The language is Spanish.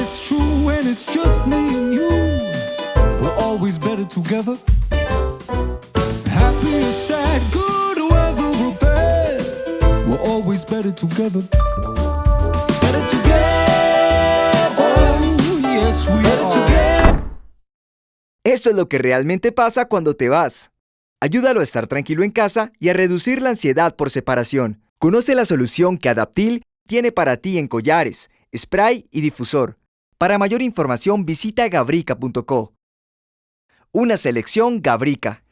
it's true when it's just me and you. We're always better together. Happy or sad, good or ever or bad, we're always better together. Better together. Oh, yes, we are. Together. Esto es lo que realmente pasa cuando te vas. Ayúdalo a estar tranquilo en casa y a reducir la ansiedad por separación. Conoce la solución que Adaptil tiene para ti en collares, spray y difusor. Para mayor información visita gabrica.co. Una selección Gabrica.